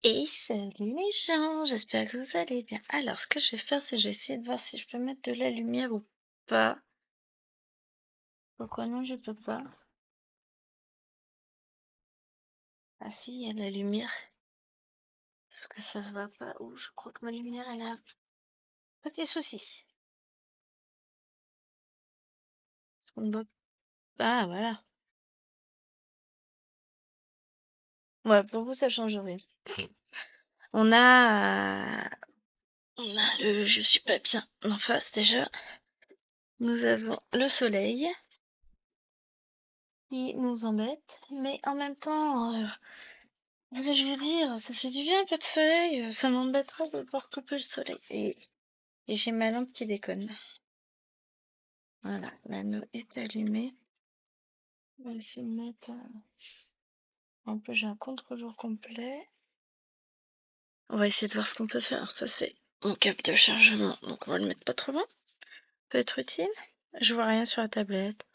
Et salut les gens, j'espère que vous allez bien. Alors, ce que je vais faire, c'est que je vais essayer de voir si je peux mettre de la lumière ou pas. Pourquoi non, je peux pas? Ah si, il y a de la lumière. Est-ce que ça se voit pas? Ouh, je crois que ma lumière, elle a un petit souci. Est-ce qu'on ne voit pas? Ah, voilà. Ouais, pour vous, ça change rien. On a... On a le je suis pas bien en face déjà. Nous avons le soleil qui nous embête, mais en même temps... je veux dire, ça fait du bien un peu de soleil, ça m'embêterait de devoir couper le soleil. Et j'ai ma lampe qui déconne. Voilà, l'anneau est allumé. On va essayer de mettre un peu, j'ai un contre-jour complet. On va essayer de voir ce qu'on peut faire. Alors ça c'est mon câble de chargement, donc on va le mettre pas trop loin. Peut être utile. Je vois rien sur la tablette.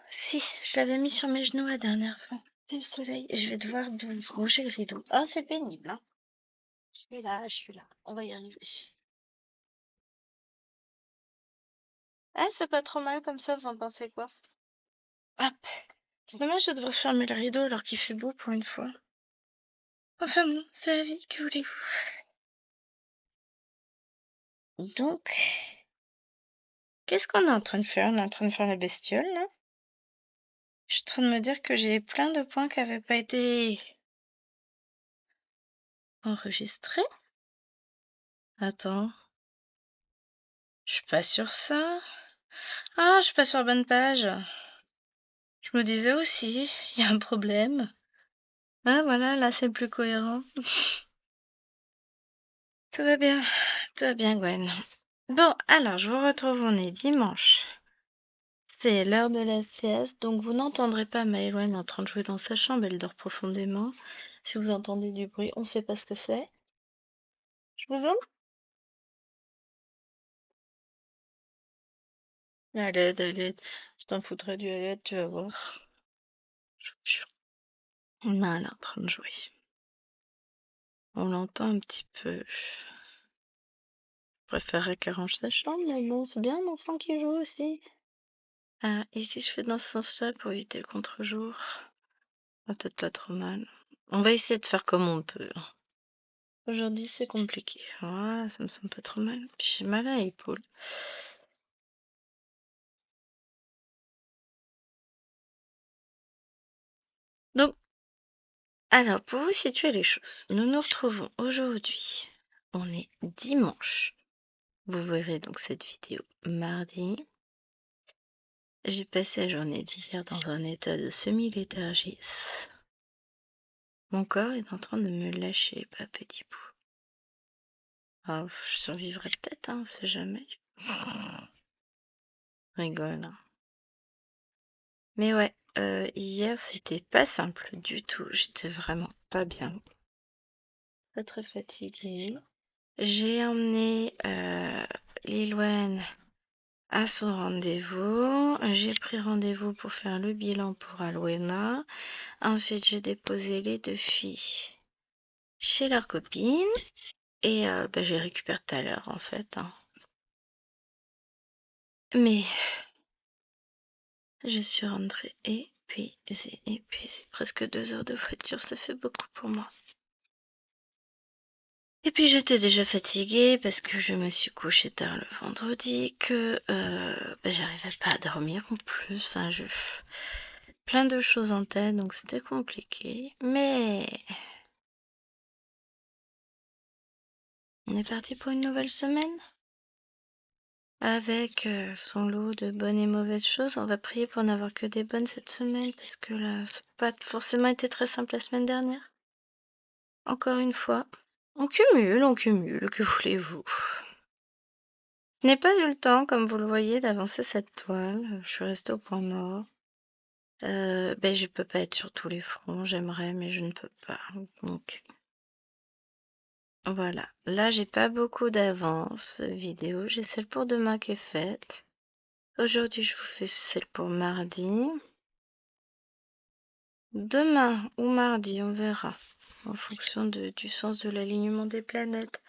Si, je l'avais mis sur mes genoux la dernière fois. C'est le soleil. Je vais devoir bouger le rideau. Ah, c'est pénible, hein. Je suis là. On va y arriver. Ah, c'est pas trop mal comme ça, vous en pensez quoi? Hop. C'est dommage de devoir fermer le rideau alors qu'il fait beau pour une fois. Enfin bon, c'est la vie, que voulez-vous? Donc, qu'est-ce qu'on est en train de faire? On est en train de faire la bestiole, là? Je suis en train de me dire que j'ai plein de points qui n'avaient pas été enregistrés. Attends, je suis pas sur ça. Ah, je suis pas sur la bonne page. Je me disais aussi, il y a un problème. Ah voilà, là c'est plus cohérent. Tout va bien, Gwen. Bon, alors je vous retrouve, on est dimanche. C'est l'heure de la sieste, donc vous n'entendrez pas Maëloine en train de jouer dans sa chambre, elle dort profondément. Si vous entendez du bruit, on sait pas ce que c'est. Je vous zoome? À l'aide, à l'aide. Je t'en foutrais du à l'aide, tu vas voir. Je vous jure. Non, elle est en train de jouer. On l'entend un petit peu. Je préférerais qu'elle range sa chambre, mais bon, c'est bien un enfant qui joue aussi. Ah, et si je fais dans ce sens-là pour éviter le contre-jour? Ah, peut-être pas trop mal. On va essayer de faire comme on peut. Aujourd'hui, c'est compliqué. Ah, ça me semble pas trop mal. Puis j'ai mal à l'épaule. Donc, alors, pour vous situer les choses, nous nous retrouvons aujourd'hui. On est dimanche. Vous verrez donc cette vidéo mardi. J'ai passé la journée d'hier dans un état de semi-léthargie. Mon corps est en train de me lâcher, pas petit bout. Ah, je survivrai peut-être, hein, on sait jamais. Rigole, hein. Mais ouais, hier c'était pas simple du tout. J'étais vraiment pas bien. Très très fatiguée. J'ai emmené Lilouane à son rendez-vous. J'ai pris rendez-vous pour faire le bilan pour Alwena. Ensuite, j'ai déposé les deux filles chez leur copine. Et j'ai récupéré tout à l'heure en fait, hein. Mais je suis rentrée épuisée. Presque 2 heures de voiture, ça fait beaucoup pour moi. Et puis j'étais déjà fatiguée parce que je me suis couchée tard le vendredi, que j'arrivais pas à dormir en plus. Enfin, plein de choses en tête, donc c'était compliqué. Mais on est parti pour une nouvelle semaine avec son lot de bonnes et mauvaises choses. On va prier pour n'avoir que des bonnes cette semaine parce que là, ça n'a pas forcément été très simple la semaine dernière. Encore une fois, on cumule, que voulez-vous? Je n'ai pas eu le temps, comme vous le voyez, d'avancer cette toile. Je suis restée au point mort. Je peux pas être sur tous les fronts, j'aimerais, mais je ne peux pas. Donc, voilà. Là, j'ai pas beaucoup d'avance vidéo. J'ai celle pour demain qui est faite. Aujourd'hui, je vous fais celle pour mardi. Demain ou mardi, on verra. En fonction du sens de l'alignement des planètes.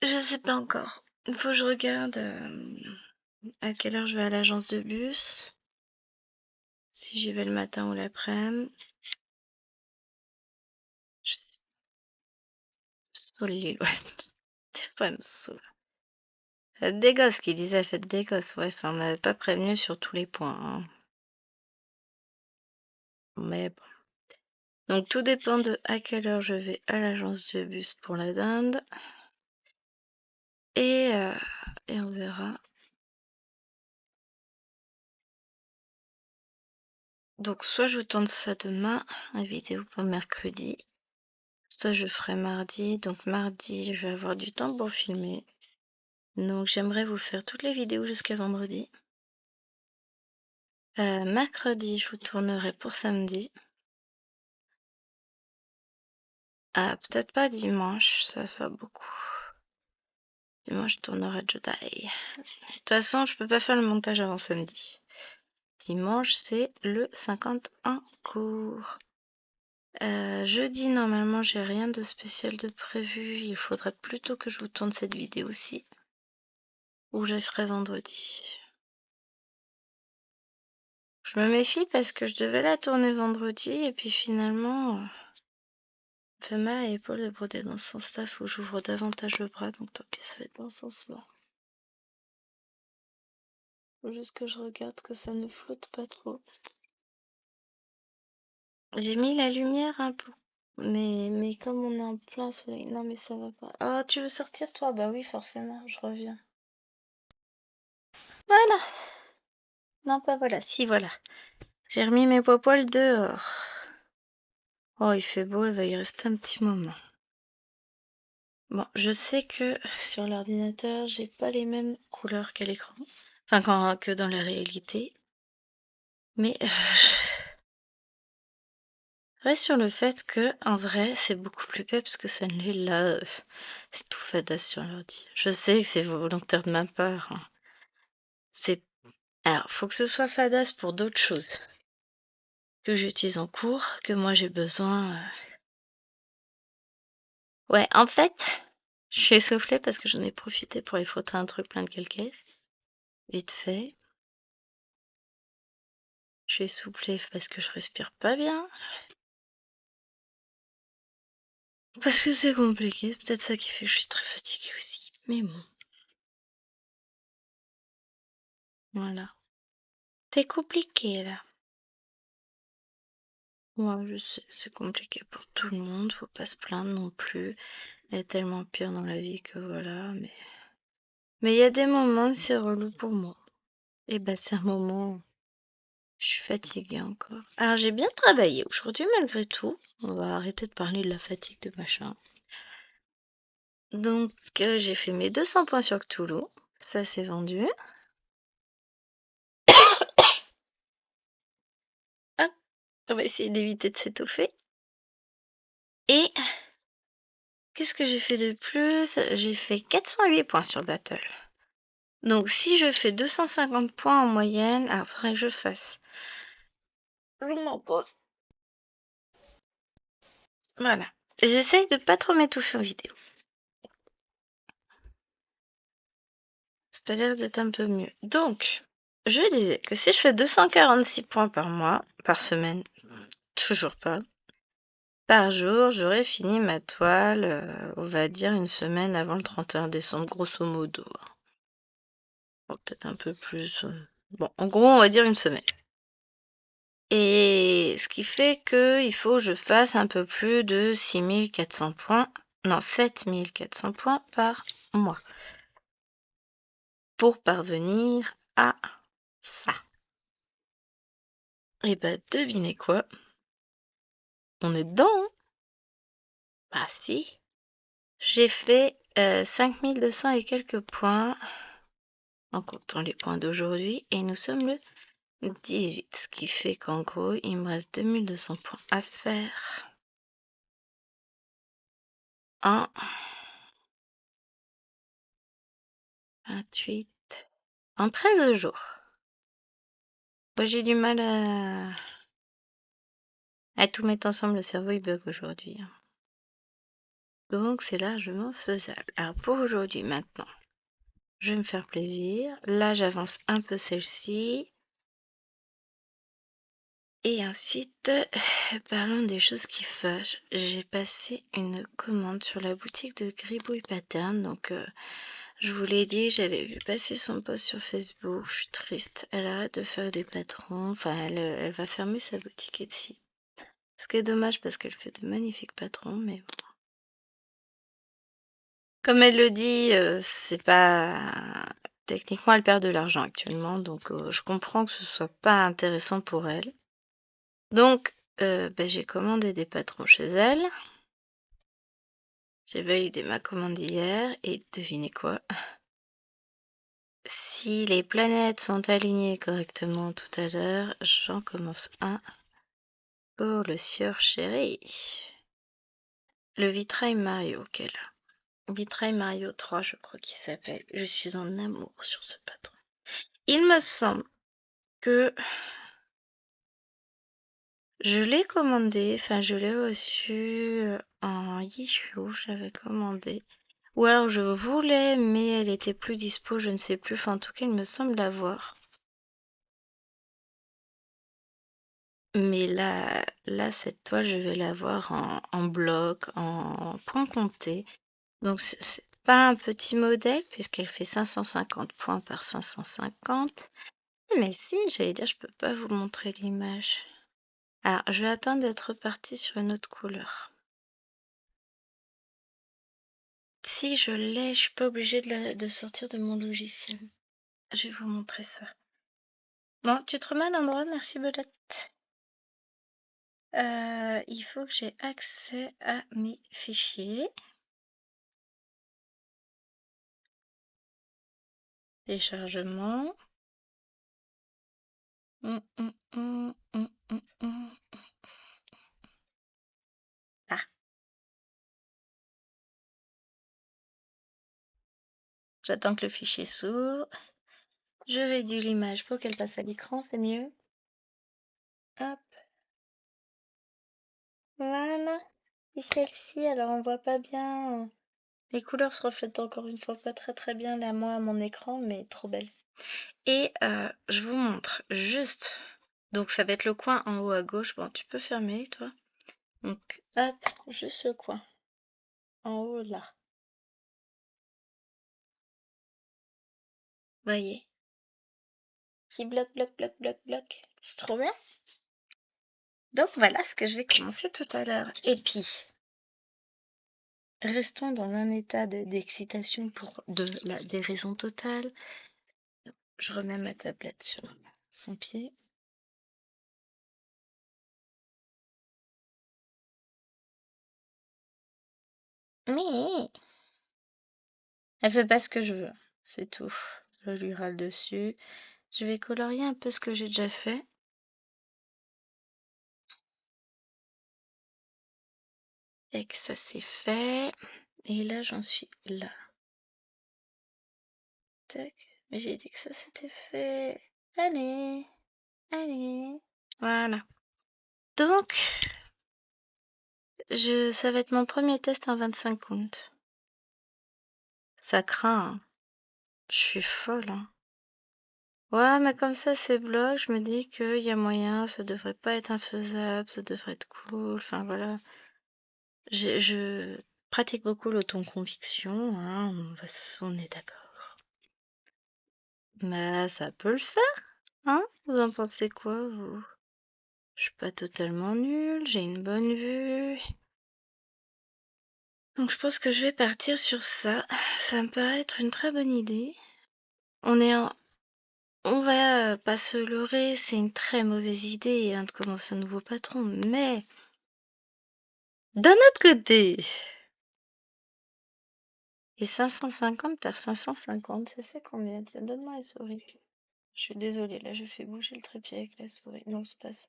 Je sais pas encore. Il faut que je regarde à quelle heure je vais à l'agence de bus. Si j'y vais le matin ou l'après-midi. Je sais. Saoule l'îlot. Des fois, elle me saoule. Faites des gosses qui disait faites des gosses. Ouais, enfin, on m'avait pas prévenu sur tous les points, hein. Mais bon. Donc tout dépend de à quelle heure je vais à l'agence de bus pour la dinde. Et, euh, et on verra. Donc soit je vous tente ça demain, la vidéo pour mercredi. Soit je ferai mardi. Donc mardi, je vais avoir du temps pour filmer. Donc j'aimerais vous faire toutes les vidéos jusqu'à vendredi. Mercredi, je vous tournerai pour samedi. Ah, peut-être pas dimanche, ça va faire beaucoup. Dimanche, je tournerai Jedi. De toute façon, je peux pas faire le montage avant samedi. Dimanche, c'est le 51 cours. Jeudi, normalement, j'ai rien de spécial de prévu. Il faudrait plutôt que je vous tourne cette vidéo aussi. Ou je la ferai vendredi. Je me méfie parce que je devais la tourner vendredi et puis finalement, me fait mal à l'épaule de broder dans ce sens-là. Faut que j'ouvre davantage le bras, donc tant pis, ça va être dans ce sens-là. Faut juste que je regarde que ça ne flotte pas trop. J'ai mis la lumière un peu. Mais comme on est en plein soleil. Non, mais ça va pas. Ah, tu veux sortir toi? Bah oui, forcément, je reviens. Voilà. Non, pas voilà. Si, voilà. J'ai remis mes poils dehors. Oh, il fait beau, il va y rester un petit moment. Bon, je sais que sur l'ordinateur, j'ai pas les mêmes couleurs qu'à l'écran. Enfin, que dans la réalité. Mais reste sur le fait que, en vrai, c'est beaucoup plus peps que ça ne l'est là. C'est tout fadasse sur l'ordi. Je sais que c'est volontaire de ma part, hein. C'est Alors, faut que ce soit fadasse pour d'autres choses que j'utilise en cours, que moi j'ai besoin. Ouais, en fait, je suis essoufflée parce que j'en ai profité pour aller frotter un truc plein de calcaire. Vite fait. Je suis essoufflée parce que je respire pas bien. Parce que c'est compliqué. C'est peut-être ça qui fait que je suis très fatiguée aussi. Mais bon, voilà. C'est compliqué là. Ouais, je sais, c'est compliqué pour tout le monde. Faut pas se plaindre non plus. Il y a tellement pire dans la vie que voilà. Mais il y a des moments où c'est relou pour moi. Et bah, c'est un moment. Je suis fatiguée encore. Alors, j'ai bien travaillé aujourd'hui malgré tout. On va arrêter de parler de la fatigue de machin. Donc, j'ai fait mes 200 points sur Cthulhu. Ça, c'est vendu. Hop, on va essayer d'éviter de s'étouffer. Et qu'est-ce que j'ai fait de plus? J'ai fait 408 points sur Battle. Donc, si je fais 250 points en moyenne, alors faudrait que je fasse. Je m'en pose. Voilà. J'essaye de pas trop m'étouffer en vidéo. Ça a l'air d'être un peu mieux. Donc, je disais que si je fais 246 points par mois, par semaine, toujours pas, par jour, j'aurais fini ma toile, on va dire une semaine avant le 31 décembre, grosso modo. Bon, peut-être un peu plus. Bon, en gros, on va dire une semaine. Et ce qui fait que il faut que je fasse un peu plus de 6400 points, non, 7400 points par mois pour parvenir à ça. Et bah, devinez quoi? On est dedans, hein? Bah si. J'ai fait 5200 et quelques points en comptant les points d'aujourd'hui et nous sommes le 18, ce qui fait qu'en gros il me reste 2200 points à faire en 28, en 13 jours. Moi j'ai du mal À tout mettre ensemble, le cerveau il bug aujourd'hui, hein. Donc c'est largement faisable. Alors pour aujourd'hui, maintenant, je vais me faire plaisir. Là, j'avance un peu celle-ci. Et ensuite, parlons des choses qui fâchent. J'ai passé une commande sur la boutique de Gribouille Pattern. Donc, je vous l'ai dit, j'avais vu passer son post sur Facebook. Je suis triste. Elle arrête de faire des patrons. Enfin, elle va fermer sa boutique Etsy. Ce qui est dommage parce qu'elle fait de magnifiques patrons. Mais bon. Comme elle le dit, c'est pas. Techniquement, elle perd de l'argent actuellement. Donc, je comprends que ce soit pas intéressant pour elle. Donc, j'ai commandé des patrons chez elle. J'ai validé ma commande hier et devinez quoi? Si les planètes sont alignées correctement tout à l'heure, j'en commence un pour le sieur chéri. Le vitrail Mario qu'elle a. Vitrail Mario 3, je crois qu'il s'appelle. Je suis en amour sur ce patron. Il me semble que je l'ai commandé, enfin je l'ai reçu en issue, j'avais commandé. Ou alors je voulais, mais elle était plus dispo, je ne sais plus. Enfin, en tout cas, il me semble l'avoir. Mais là, cette toile, je vais l'avoir en bloc, en point compté. Donc, c'est pas un petit modèle, puisqu'elle fait 550 points par 550. Mais si, j'allais dire, je peux pas vous montrer l'image. Alors, je vais attendre d'être partie sur une autre couleur. Si je l'ai, je suis pas obligée de sortir de mon logiciel. Je vais vous montrer ça. Bon, tu te remets à l'endroit, merci Belette. Il faut que j'ai accès à mes fichiers. Téléchargement. Hum, hum, hum, hum, hum, hum. Ah, j'attends que le fichier s'ouvre. Je réduis l'image pour qu'elle passe à l'écran, c'est mieux. Hop, voilà. Et celle-ci, alors on voit pas bien. Les couleurs se reflètent encore une fois pas très très bien là, moi, à mon écran, mais trop belle. Et je vous montre juste. Donc ça va être le coin en haut à gauche. Bon, tu peux fermer, toi. Donc, hop, juste le coin. En haut, là. Voyez. Qui bloque, bloque, bloque, bloque, bloque. C'est trop bien. Donc voilà ce que je vais commencer tout à l'heure. Et puis, restons dans un état d'excitation pour des raisons totales. Je remets ma tablette sur son pied. Mais elle fait pas ce que je veux. C'est tout. Je lui râle dessus. Je vais colorier un peu ce que j'ai déjà fait. Et que ça c'est fait. Et là, j'en suis là. Tac. Mais j'ai dit que ça c'était fait. Allez. Allez. Voilà. Donc, ça va être mon premier test en 25 comptes. Ça craint, hein. Je suis folle, hein. Ouais, mais comme ça, c'est bloc, je me dis qu'il y a moyen, ça devrait pas être infaisable, ça devrait être cool. Enfin, voilà. Je pratique beaucoup l'autoconviction, hein. On est d'accord. Mais ça peut le faire, hein? Vous en pensez quoi, vous? Je suis pas totalement nulle, j'ai une bonne vue. Donc je pense que je vais partir sur ça. Ça me paraît être une très bonne idée. On est en... On va pas se leurrer, c'est une très mauvaise idée hein, de commencer un nouveau patron, mais d'un autre côté, et 550 par 550, ça fait combien? Tiens, donne-moi la souris. Je suis désolée, là je fais bouger le trépied avec la souris. Non, c'est pas ça.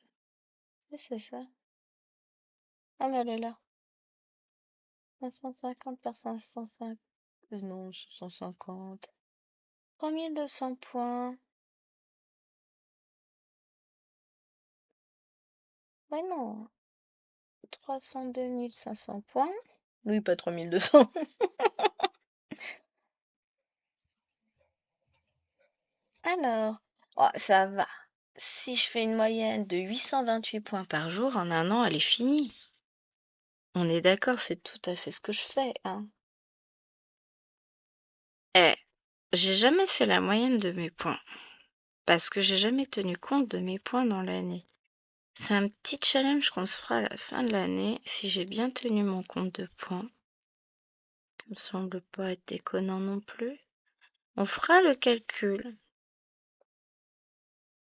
Oui, c'est ça. Ah, mais elle est là. 550 par 550. Non, 550. 3200 points. Ouais, non. 302 500 points. Oui, pas 3200. Alors, oh, ça va. Si je fais une moyenne de 828 points par jour, en un an, elle est finie. On est d'accord, c'est tout à fait ce que je fais, hein. Eh, j'ai jamais fait la moyenne de mes points, parce que j'ai jamais tenu compte de mes points dans l'année. C'est un petit challenge qu'on se fera à la fin de l'année, si j'ai bien tenu mon compte de points, qui me semble pas être déconnant non plus. On fera le calcul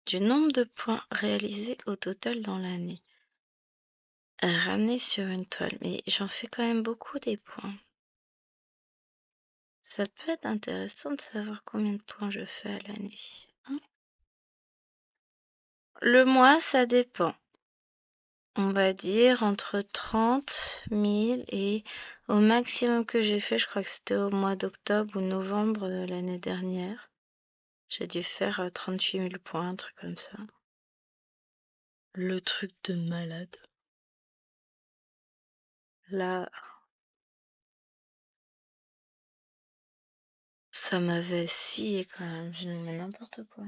du nombre de points réalisés au total dans l'année, ramenés sur une toile. Mais j'en fais quand même beaucoup des points. Ça peut être intéressant de savoir combien de points je fais à l'année, hein. Le mois, ça dépend. On va dire entre 30 000 et au maximum que j'ai fait, je crois que c'était au mois d'octobre ou novembre de l'année dernière. J'ai dû faire 38 000 points, un truc comme ça. Le truc de malade. Là, ça m'avait scié quand même. Je mais n'importe quoi.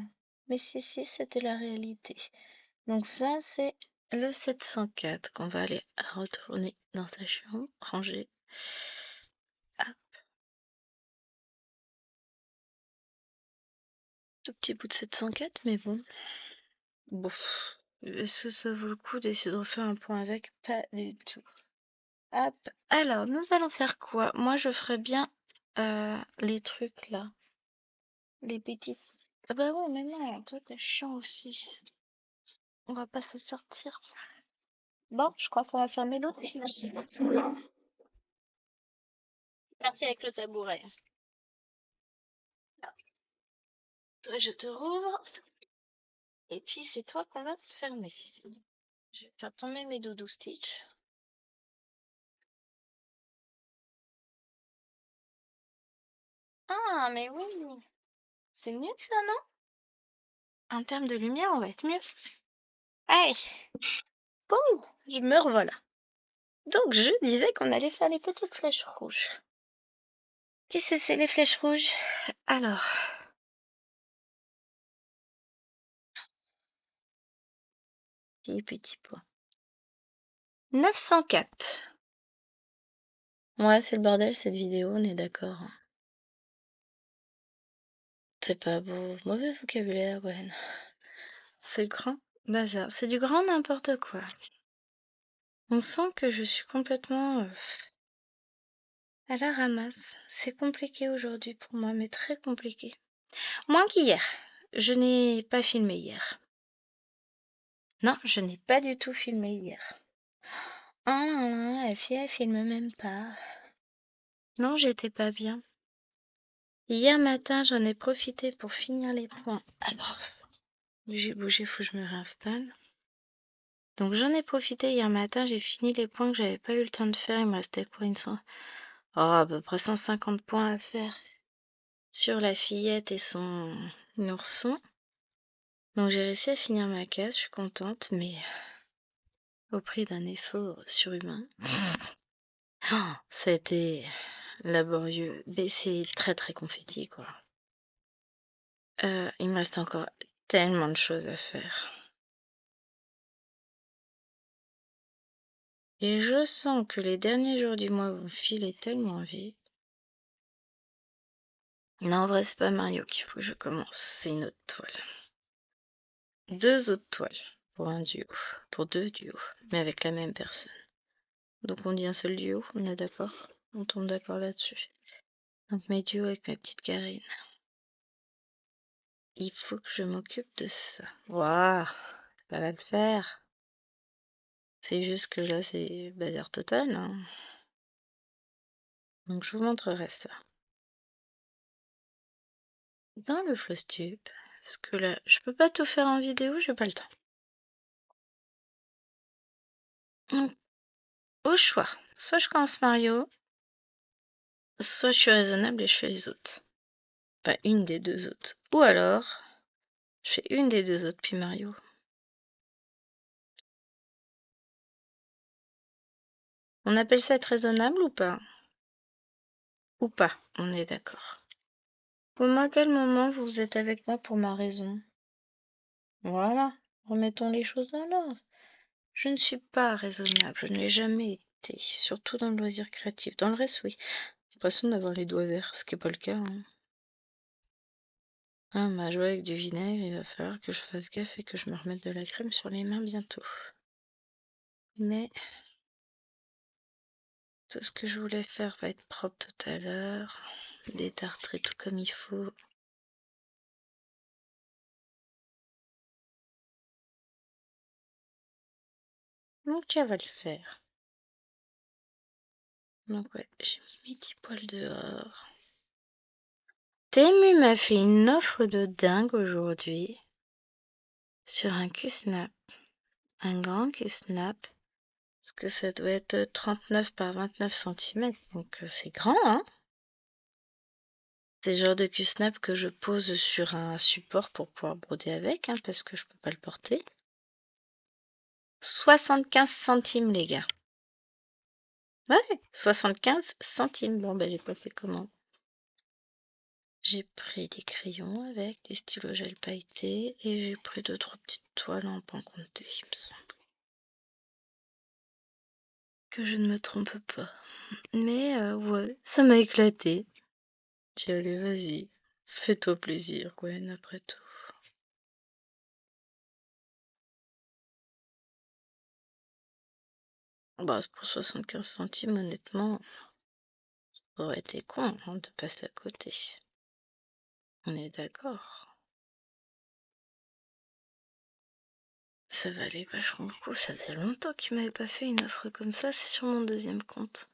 Mais si, c'était la réalité. Donc ça, c'est le 704 qu'on va aller retourner dans sa chambre, ranger. Ah, tout petit bout de 704, mais bon. Bon, est-ce que ça vaut le coup d'essayer de refaire un point avec? Pas du tout. Hop, alors nous allons faire quoi? Moi je ferais bien les trucs là. Les petites. Ah bah ouais, mais non, toi t'es chiant aussi. On va pas se sortir. Bon, je crois qu'on va fermer l'autre. C'est parti avec le tabouret. Alors, toi je te rouvre. Et puis c'est toi qu'on va fermer. Je vais faire tomber mes doudou Stitch. Ah, mais oui. C'est mieux que ça, non? En termes de lumière, on va être mieux. Allez, boum, je me revoilà. Donc, je disais qu'on allait faire les petites flèches rouges. Qu'est-ce que c'est les flèches rouges? Alors, les petits pois. 904. Ouais, c'est le bordel cette vidéo, on est d'accord. C'est pas beau. Mauvais vocabulaire, Gwen. C'est grand bazar. C'est du grand n'importe quoi. On sent que je suis complètement à la ramasse. C'est compliqué aujourd'hui pour moi, mais très compliqué. Moins qu'hier. Je n'ai pas filmé hier. Non, je n'ai pas du tout filmé hier. Ah, la fille, elle filme même pas. Non, j'étais pas bien. Hier matin, j'en ai profité pour finir les points. Alors, j'ai bougé, faut que je me réinstalle. Donc j'en ai profité hier matin, j'ai fini les points que j'avais pas eu le temps de faire. Il me restait quoi, à peu près 150 points à faire sur la fillette et son ourson. Donc j'ai réussi à finir ma case, je suis contente, mais au prix d'un effort surhumain. Oh, ça a été laborieux, mais c'est très très confetti quoi. Il me reste encore tellement de choses à faire. Et je sens que les derniers jours du mois vont filer tellement vite. Non, en vrai, c'est pas Mario qu'il faut que je commence, c'est une autre toile. 2 autres toiles pour un duo, pour 2 duos, mais avec la même personne. Donc on dit un seul duo, on est d'accord? On tombe d'accord là-dessus. Donc mes duos avec ma petite Karine. Il faut que je m'occupe de ça. Waouh, ça va le faire. C'est juste que là, c'est bazar total, hein. Donc je vous montrerai ça. Dans le Flosstube, parce que là, je peux pas tout faire en vidéo, j'ai pas le temps. Donc, au choix, soit je commence Mario, soit je suis raisonnable et je fais les autres. Pas une des 2 autres. Ou alors, je fais une des 2 autres puis Mario. On appelle ça être raisonnable ou pas? Ou pas, on est d'accord. Pour moi, à quel moment vous êtes avec moi pour ma raison? Voilà, remettons les choses dans l'ordre. Je ne suis pas raisonnable, je ne l'ai jamais été, surtout dans le loisir créatif. Dans le reste, oui. J'ai l'impression d'avoir les doigts verts, ce qui n'est pas le cas, hein. Ah, on m'a joué avec du vinaigre, il va falloir que je fasse gaffe et que je me remette de la crème sur les mains bientôt. Mais tout ce que je voulais faire va être propre tout à l'heure. Détartrer tout comme il faut. Donc ça va le faire. Donc ouais, j'ai mis mes 10 poils dehors. Temu m'a fait une offre de dingue aujourd'hui sur un Q-Snap. Un grand Q-Snap. Parce que ça doit être 39 par 29 cm. Donc c'est grand, hein? C'est le genre de Q-Snap que je pose sur un support pour pouvoir broder avec, hein, parce que je peux pas le porter. 75 centimes, les gars. Ouais, 75 centimes. Bon, ben j'ai passé commande. J'ai pris des crayons avec, des stylos gel pailletés et j'ai pris 2-3 petites toiles en pas compter, il me semble. Que je ne me trompe pas. Mais ouais, ça m'a éclaté. J'ai allez, vas-y, fais-toi plaisir, Gwen, après tout. Bah, pour 75 centimes, honnêtement, ça aurait été con, hein, de passer à côté. On est d'accord. Ça valait vachement le coup. Ça faisait longtemps qu'il m'avait pas fait une offre comme ça. C'est sur mon deuxième compte.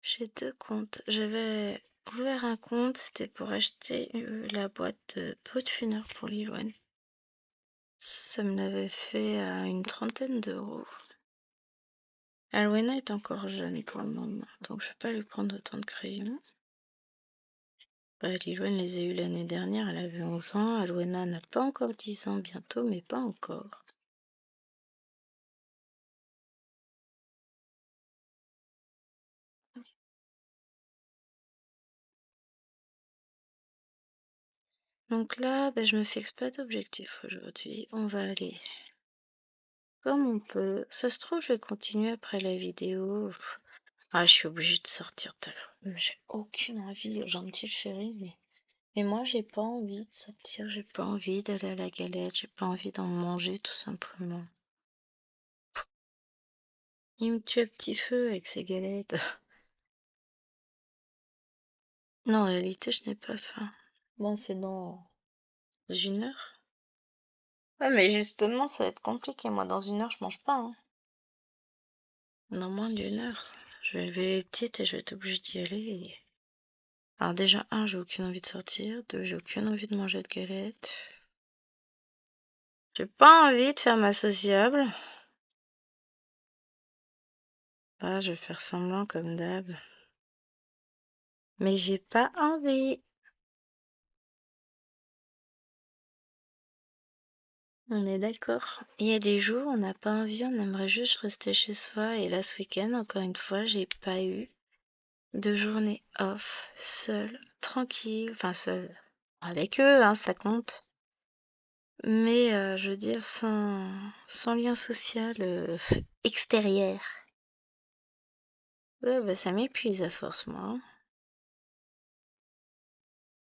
J'ai 2 comptes. J'avais ouvert un compte, c'était pour acheter la boîte de Brutfuner pour Lilouane. Ça me l'avait fait à une trentaine d'euros. Alwena est encore jeune pour le moment, donc je vais pas lui prendre autant de crayons. Bah, Lilouane les a eu l'année dernière, elle avait 11 ans. Alwena n'a pas encore 10 ans bientôt, mais pas encore. Donc là, bah, je me fixe pas d'objectif aujourd'hui. On va aller comme on peut. Ça se trouve, je vais continuer après la vidéo. Ah, je suis obligée de sortir tout à l'heure. Mais j'ai aucune envie, gentil chéri, mais moi, j'ai pas envie de sortir, j'ai pas envie d'aller à la galette, j'ai pas envie d'en manger, tout simplement. Il me tue à petit feu avec ses galettes. Non, en réalité, je n'ai pas faim. Bon, c'est dans 1 heure. Ouais, mais justement, ça va être compliqué. Moi, dans 1 heure, je mange pas, hein. Dans moins d'1 heure. Je vais lever les petites et je vais être obligée d'y aller. Alors déjà, j'ai aucune envie de sortir. 2, j'ai aucune envie de manger de galettes. J'ai pas envie de faire ma sociable. Ah, je vais faire semblant comme d'hab. Mais j'ai pas envie. On est d'accord. Il y a des jours, on n'a pas envie, on aimerait juste rester chez soi. Et là, ce week-end, encore une fois, j'ai pas eu de journée off, seule, tranquille. Enfin, seule. Avec eux, hein, ça compte. Mais je veux dire, sans lien social extérieur. Ouais, bah, ça m'épuise à force, moi, hein.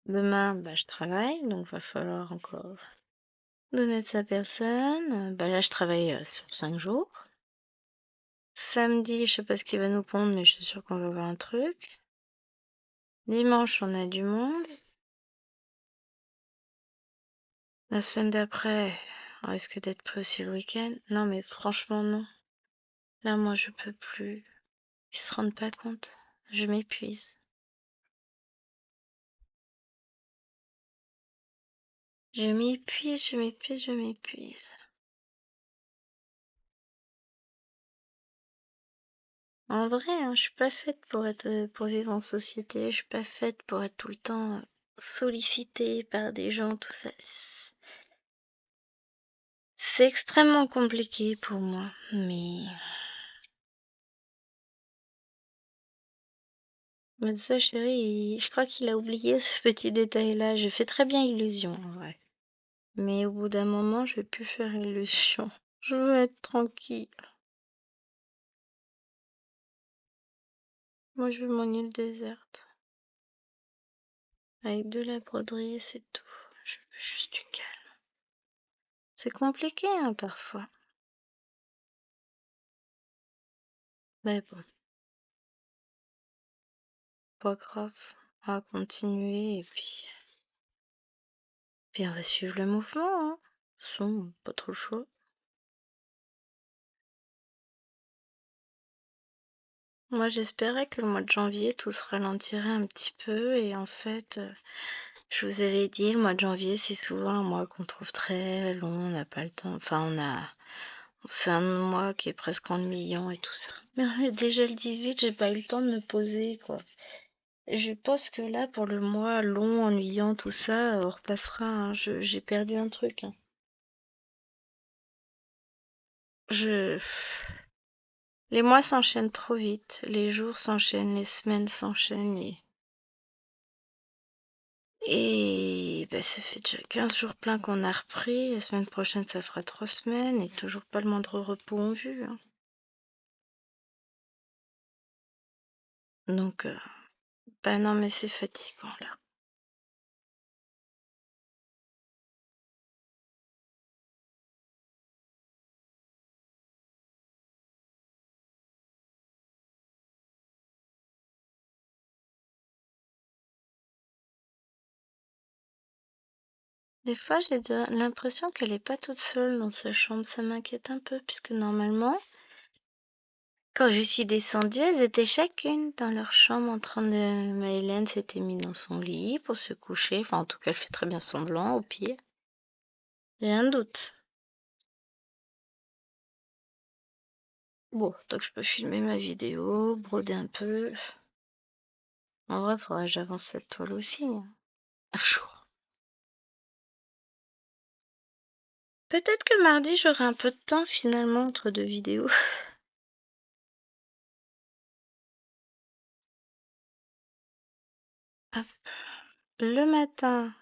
Demain, bah, je travaille, donc va falloir encore donner de sa personne. Bah, là, je travaille sur 5 jours. Samedi, je sais pas ce qu'il va nous pondre, mais je suis sûre qu'on va voir un truc. Dimanche, on a du monde. La semaine d'après, on risque d'être pris aussi le week-end. Non, mais franchement, non. Là, moi, je peux plus. Ils se rendent pas compte. Je m'épuise. Je m'épuise, je m'épuise, je m'épuise. En vrai, hein, je suis pas faite pour être, pour vivre en société. Je suis pas faite pour être tout le temps sollicitée par des gens, tout ça. C'est extrêmement compliqué pour moi, mais Mais ça, chérie, je crois qu'il a oublié ce petit détail-là. Je fais très bien illusion, en vrai. Mais au bout d'un moment, je vais plus faire illusion. Je veux être tranquille. Moi, je veux mon île déserte. Avec de la broderie, c'est tout. Je veux juste du calme. C'est compliqué, hein, parfois. Mais bon, pas grave. On va continuer et puis on va suivre le mouvement, hein. Son, pas trop le choix. Moi, j'espérais que le mois de janvier, tout se ralentirait un petit peu. Et en fait, je vous avais dit, le mois de janvier, c'est souvent un mois qu'on trouve très long. On n'a pas le temps. Enfin, c'est un mois qui est presque ennuyant et tout ça. Mais déjà le 18, j'ai pas eu le temps de me poser, quoi. Je pense que là, pour le mois long, ennuyant, tout ça, on repassera, hein. J'ai perdu un truc, hein. Je... Les mois s'enchaînent trop vite. Les jours s'enchaînent, les semaines s'enchaînent. Et bah, ça fait déjà 15 jours pleins qu'on a repris. La semaine prochaine, ça fera 3 semaines et toujours pas le moindre repos en vue, hein. Donc, bah non, mais c'est fatigant là. Des fois, l'impression qu'elle est pas toute seule dans sa chambre. Ça m'inquiète un peu, puisque normalement, quand je suis descendue, elles étaient chacune dans leur chambre en train de... Maëlène s'était mise dans son lit pour se coucher. Enfin, en tout cas, elle fait très bien semblant, au pire. J'ai un doute. Bon, donc je peux filmer ma vidéo, broder un peu. En vrai, faudrait que j'avance cette toile aussi, hein, un jour. Peut-être que mardi, j'aurai un peu de temps finalement entre deux vidéos. Hop. Le matin,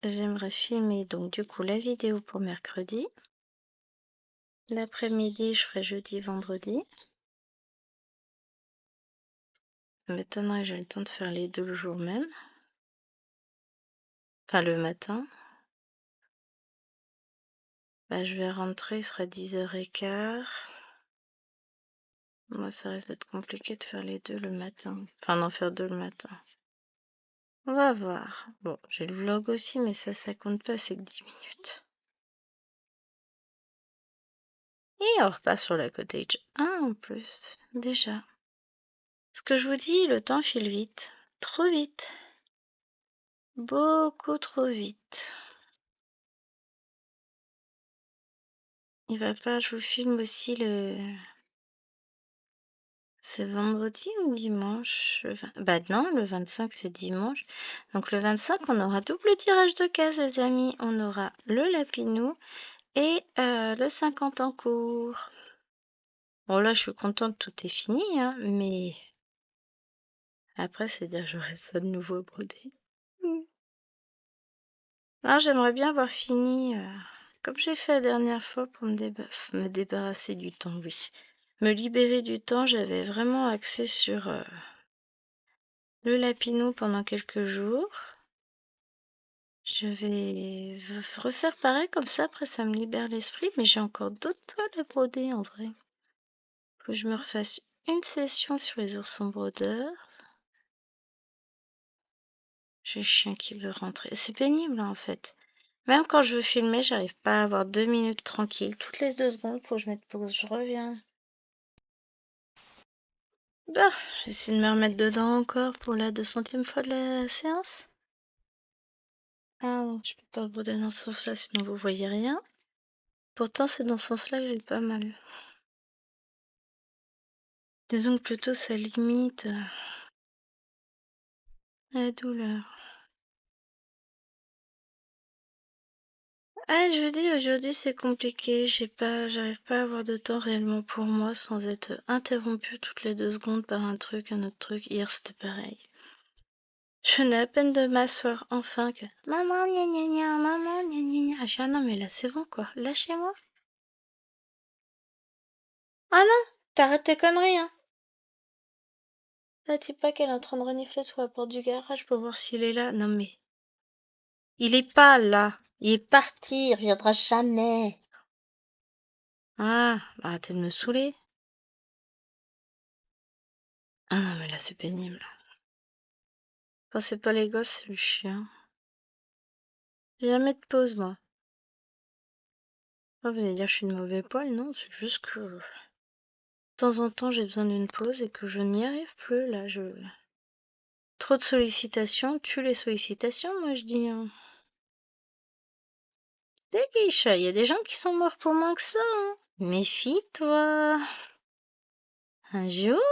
j'aimerais filmer donc du coup la vidéo pour mercredi. L'après-midi, je ferai jeudi, vendredi. Maintenant, j'ai le temps de faire les deux le jour même. Enfin, le matin. Bah, je vais rentrer, il sera 10h15. Moi, ça risque d'être compliqué de faire les deux le matin. Enfin, d'en faire deux le matin. On va voir. Bon, j'ai le vlog aussi, mais ça compte pas, c'est que 10 minutes. Et on repart sur la cottage 1 en plus, déjà. Ce que je vous dis, le temps file vite. Trop vite. Beaucoup trop vite. Il va falloir que je vous filme aussi le... C'est vendredi ou dimanche? Bah non, le 25 c'est dimanche. Donc le 25, on aura double tirage de cases, les amis. On aura le Lapinou et le 50 en cours. Bon là, je suis contente, tout est fini, hein, mais après, c'est-à-dire j'aurai ça de nouveau brodé. Non, j'aimerais bien avoir fini, comme j'ai fait la dernière fois pour me débarrasser du temps, oui. Me libérer du temps, j'avais vraiment axé sur le lapinou pendant quelques jours. Je vais refaire pareil comme ça, après ça me libère l'esprit, mais j'ai encore d'autres toiles à broder en vrai. Faut que je me refasse une session sur les oursons brodeurs. J'ai le chien qui veut rentrer. C'est pénible hein, en fait. Même quand je veux filmer, j'arrive pas à avoir 2 minutes tranquille. Toutes les 2 secondes, faut que je mette pause. Je reviens. Bah, j'essaie de me remettre dedans encore pour la 200e fois de la séance. Ah non, je peux pas broder dans ce sens-là, sinon vous voyez rien. Pourtant, c'est dans ce sens-là que j'ai pas mal. Disons que plutôt ça limite la douleur. Ah, je vous dis, aujourd'hui c'est compliqué. J'arrive pas à avoir de temps réellement pour moi sans être interrompue toutes les 2 secondes par un truc, un autre truc. Hier c'était pareil. Je venais à peine de m'asseoir enfin que maman gna gna gna, maman gna gna gna. Ah, je dis, ah non mais là c'est bon quoi, lâchez-moi. Ah non, t'arrêtes tes conneries hein. Là dis pas qu'elle est en train de renifler sous la porte du garage pour voir s'il est là. Non mais il est pas là. Il est parti, il reviendra jamais. Ah, bah, arrêtez de me saouler. Ah non mais là c'est pénible. Quand c'est pas les gosses, c'est le chien. J'ai jamais de pause, moi. Oh, vous allez dire que je suis de mauvais poil, non, c'est juste que de temps en temps j'ai besoin d'une pause et que je n'y arrive plus, là. Trop de sollicitations tue les sollicitations, moi je dis. Hein. C'est guiche, il y a des gens qui sont morts pour moins que ça. Hein. Méfie-toi. Un jour,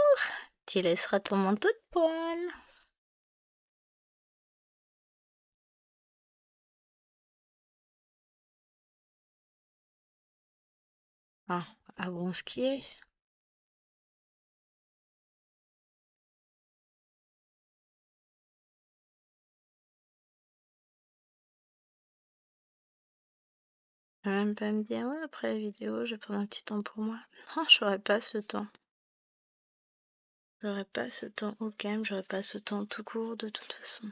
tu laisseras ton manteau de poil. Ah, à bon skier. Tu vas même pas me dire, ouais, après la vidéo, je vais prendre un petit temps pour moi. Non, j'aurais pas ce temps. J'aurais pas ce temps au calme, j'aurais pas ce temps tout court de toute façon.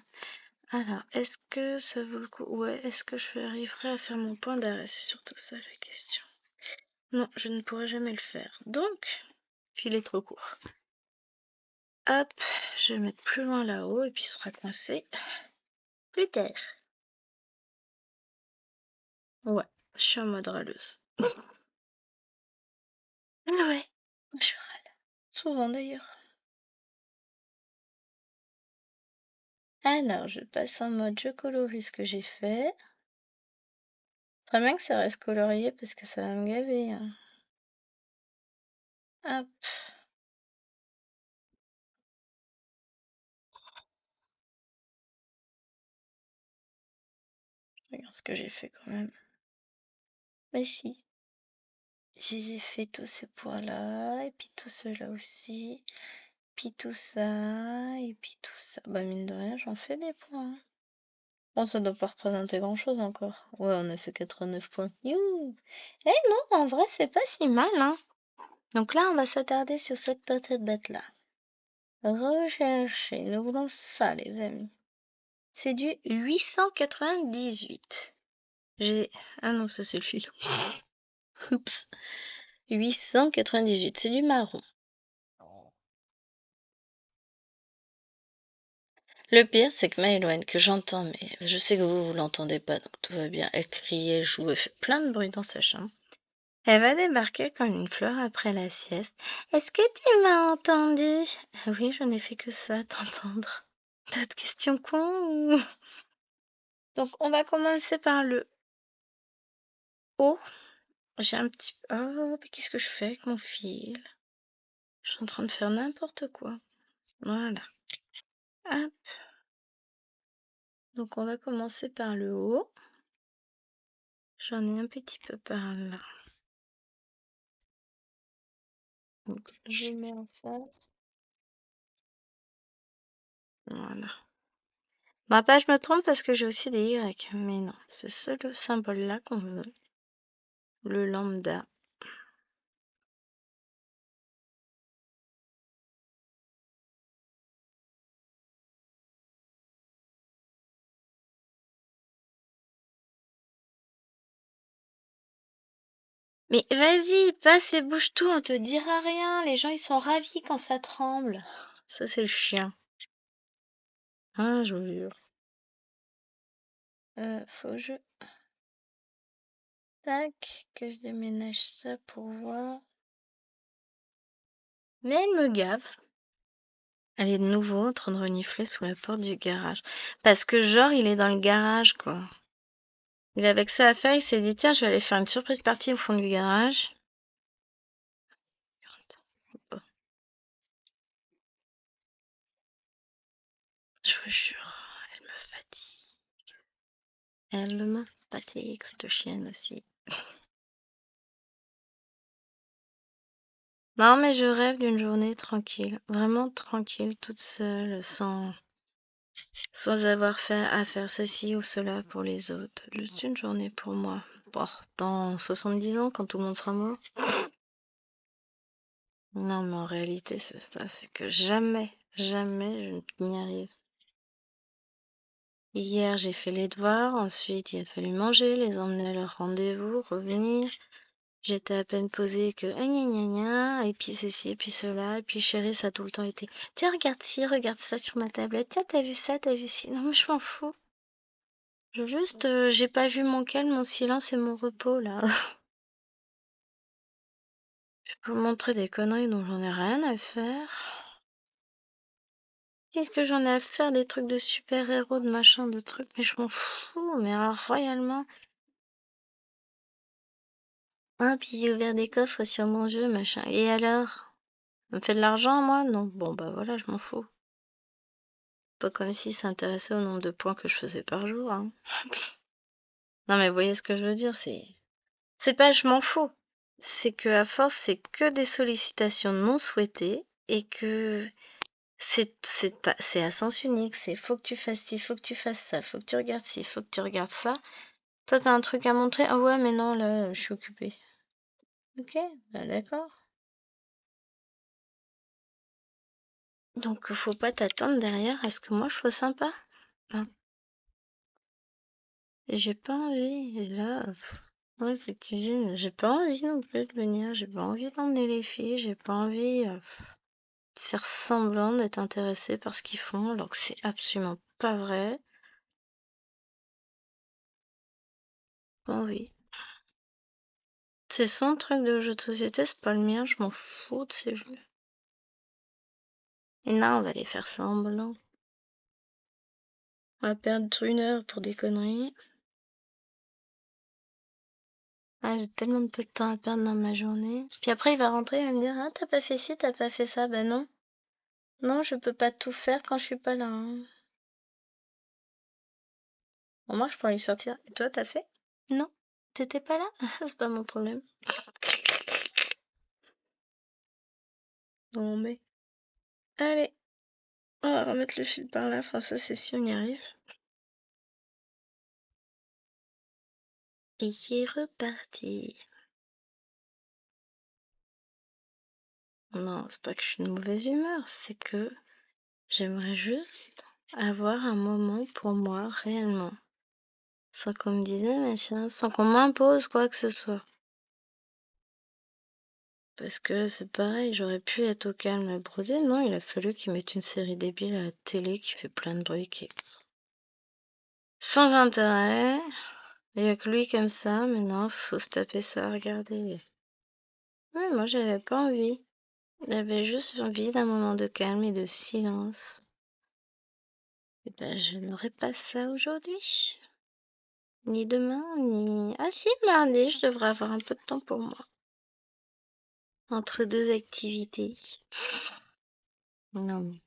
Alors, est-ce que ça vaut le coup? Ouais, est-ce que je arriverai à faire mon point d'arrêt? C'est surtout ça la question. Non, je ne pourrai jamais le faire. Donc, il est trop court. Hop, je vais le mettre plus loin là-haut et puis il sera coincé plus tard. Ouais, je suis en mode râleuse. Ah ouais, je râle. Souvent d'ailleurs. Alors, je passe en mode je colorie ce que j'ai fait. Très bien que ça reste colorié parce que ça va me gaver. Hein. Hop. Regarde ce que j'ai fait quand même. Mais si, je les ai fait tous ces points-là, et puis tout ceux-là aussi, puis tout ça, et puis tout ça. Bah mine de rien, j'en fais des points. Hein. Bon, ça doit pas représenter grand-chose encore. Ouais, on a fait 89 points. Youhou! Eh non, en vrai, c'est pas si mal, hein. Donc là, on va s'attarder sur cette petite bête-là. Rechercher, nous voulons ça, les amis. C'est du 898. J'ai... Ah non, ça c'est le fil. Oups. 898, c'est du marron. Le pire, c'est que Maëloine, que j'entends, mais je sais que vous l'entendez pas, donc tout va bien. Elle crie, elle joue, elle fait plein de bruit dans sa chambre. Elle va débarquer comme une fleur après la sieste. Est-ce que tu m'as entendu? Ah oui, je n'ai fait que ça, t'entendre. D'autres questions con ou... Donc, on va commencer par le haut. J'ai un petit... Oh, mais qu'est-ce que je fais avec mon fil? Je suis en train de faire n'importe quoi. Voilà. Hop. Donc, on va commencer par le haut. J'en ai un petit peu par là. Donc, je mets en face. Voilà. Bah, pas, je me trompe parce que j'ai aussi des Y. Mais non, c'est ce le symbole-là qu'on veut. Le lambda. Mais vas-y, passe et bouge tout, on te dira rien. Les gens, ils sont ravis quand ça tremble. Ça, c'est le chien. Ah, je vous jure. Faut que je... Tac, que je déménage ça pour voir. Mais elle me gave. Elle est de nouveau en train de renifler sous la porte du garage. Parce que genre, il est dans le garage, quoi. Il avait que ça à faire, il s'est dit, tiens, je vais aller faire une surprise partie au fond du garage. Bon, je vous jure, elle me fatigue. Elle me sympathique, cette chienne aussi. Non, mais je rêve d'une journée tranquille, vraiment tranquille, toute seule, sans avoir à faire ceci ou cela pour les autres. Juste une journée pour moi. Bon, dans 70 ans, quand tout le monde sera mort. Non, mais en réalité, c'est ça, c'est que jamais, jamais je n'y arrive. Hier, j'ai fait les devoirs, ensuite il a fallu manger, les emmener à leur rendez-vous, revenir. J'étais à peine posée que ah, gna gna gna, et puis ceci, et puis cela, et puis chérie, ça a tout le temps été. Tiens, regarde ci, regarde ça sur ma tablette. Tiens, t'as vu ça, t'as vu ci. Non, mais je m'en fous. Juste, j'ai pas vu mon calme, mon silence et mon repos là. Je peux vous montrer des conneries dont j'en ai rien à faire. Qu'est-ce que j'en ai à faire des trucs de super-héros, de machin, de trucs, mais je m'en fous, mais alors, royalement. Ah, puis j'ai ouvert des coffres sur mon jeu, machin. Et alors? Ça me fait de l'argent, moi? Non. Bon, bah voilà, je m'en fous. Pas comme si ça intéressait au nombre de points que je faisais par jour, hein. Non, mais vous voyez ce que je veux dire, c'est pas je m'en fous. C'est que à force, c'est que des sollicitations non souhaitées et que c'est à sens unique. C'est faut que tu fasses ci, faut que tu fasses ça, faut que tu regardes ci, faut que tu regardes ça. Toi, t'as un truc à montrer? Ah ouais, mais non, là, je suis occupée. Ok, bah d'accord. Donc, faut pas t'attendre derrière à ce que moi je sois sympa. Hein. Et j'ai pas envie. Et là, ouais, faut que tu viennes. J'ai pas envie non plus de venir. J'ai pas envie d'emmener les filles. J'ai pas envie de faire semblant d'être intéressée par ce qu'ils font alors que c'est absolument pas vrai. Pas envie. C'est son truc de jeu de société, c'est pas le mien. Je m'en fous de ces jeux. Et non, on va les faire semblant. On va perdre 1 heure pour des conneries. Ah, j'ai tellement de peu de temps à perdre dans ma journée. Puis après, il va rentrer et va me dire, ah, t'as pas fait ci, t'as pas fait ça. Ben non. Non, je peux pas tout faire quand je suis pas là, hein. Bon, moi, je pourrais lui sortir. Et toi, t'as fait? Non. T'étais pas là? C'est pas mon problème. Bon, mais. Allez, on va remettre le fil par là. Enfin, ça, c'est si on y arrive. Et c'est reparti. Non, c'est pas que je suis de mauvaise humeur, c'est que j'aimerais juste avoir un moment pour moi réellement. Sans qu'on me dise machin, sans qu'on m'impose quoi que ce soit. Parce que c'est pareil, j'aurais pu être au calme à broder. Non, il a fallu qu'ils mettent une série débile à la télé qui fait plein de bruit, qui est sans intérêt. Il y a que lui comme ça, mais non, faut se taper ça, regardez. Oui, moi j'avais pas envie. J'avais juste envie d'un moment de calme et de silence. Et ben, je n'aurai pas ça aujourd'hui. Ni demain, ni... Ah si, lundi, je devrais avoir un peu de temps pour moi. Entre deux activités. Non.